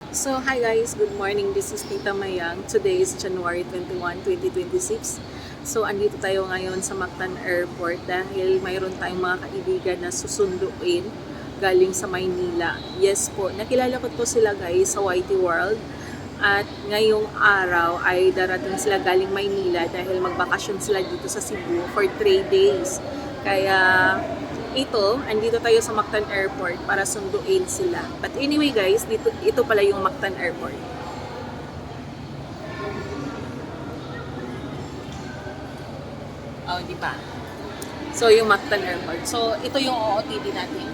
So, hi guys, good morning. This is Tita Mayang. Today is January 21, 2026. So, andito tayo ngayon sa Mactan Airport dahil mayroon tayong mga kaibigan na susunduin galing sa Maynila. Yes po, nakilala ko po sila guys sa YT World. At ngayong araw ay darating sila galing Maynila dahil magbakasyon sila dito sa Cebu for 3 days. Kaya andito tayo sa Mactan Airport para sunduin sila. But anyway guys, ito pala yung Mactan Airport. Oh, di ba? So, yung Mactan Airport. So, ito yung OOTD natin.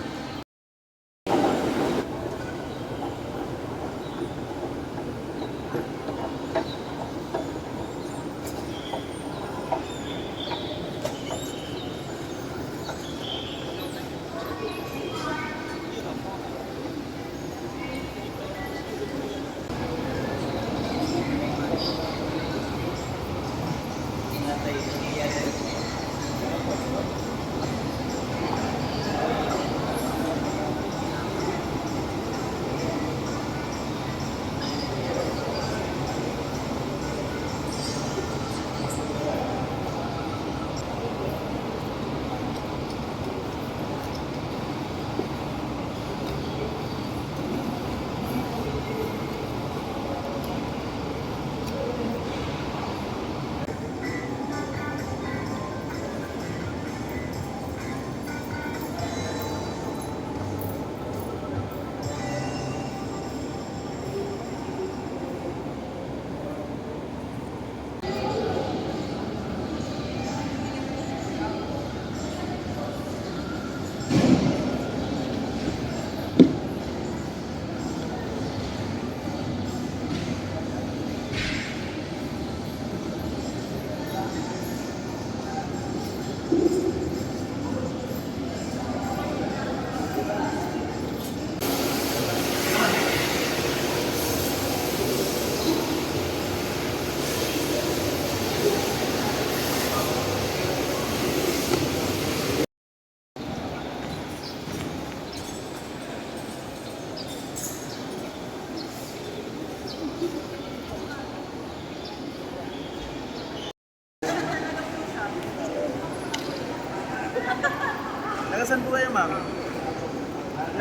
Saan po kayo, ma'am?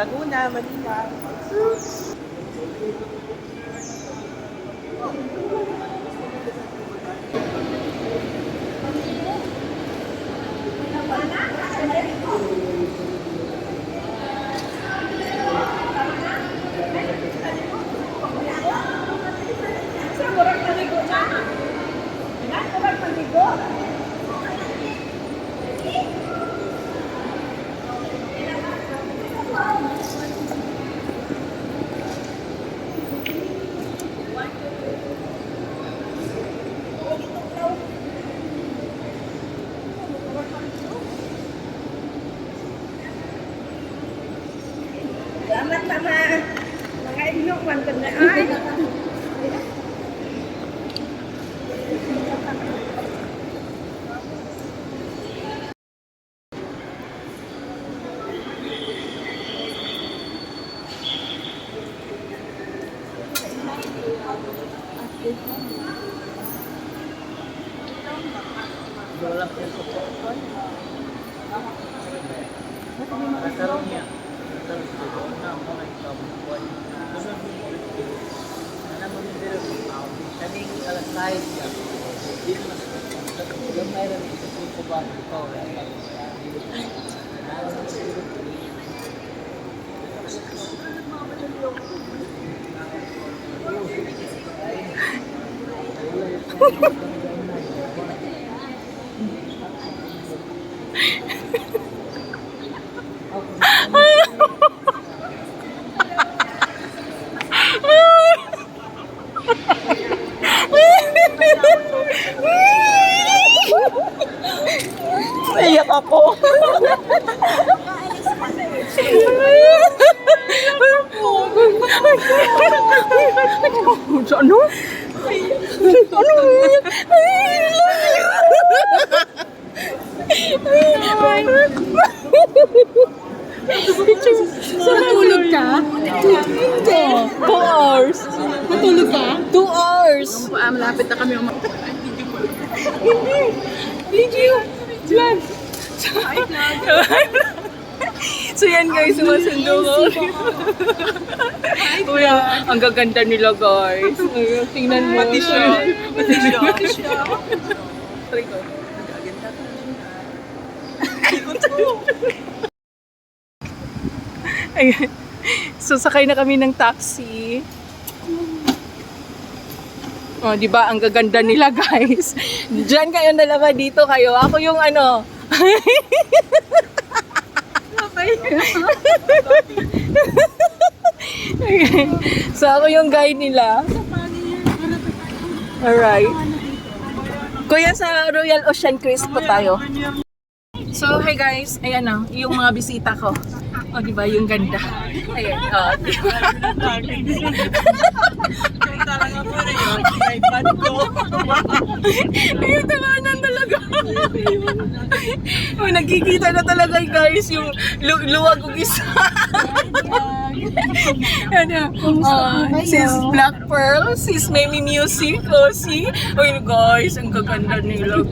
Laguna, Manila. Salamat sama mga inyong pantandaan. Wala po ito po. Nagkaroon niya. Nagkaroon dito. Una ang mga ikabubuan. Sunod mo po. Alam mo yung pero kaming alas 6 niya. Dito na sa yung mayroon ito po ba ito. Iyak ako. Ano? Ano? Sa tulog ka? Hindi. Car. hours. Matulog ka? 2 hours. Malapit na kami. Video. Vlog. So yan guys, sumasundo ko. Kuya, ang gaganda nila guys. Tingnan mo. Pati siya. Try ko. Ayan. So sakay na kami ng taxi. Oh, di ba ang gaganda nila guys. Diyan kayo dalawa, dito kayo. Ako yung ano. Okay. So ako yung guide nila. Alright. Kuya, sa Royal Ocean Cruise po tayo. So, hey guys, ayan na, yung mga bisita ko. O, di ba, yung ganda. Ayan, ayun, tawanan talaga. Oh, nagkikita na talaga guys, yung luwag kong isa. Ano, sis Black Pearl, sis Memi Music, oh, see? Oh, guys, ang gaganda nila.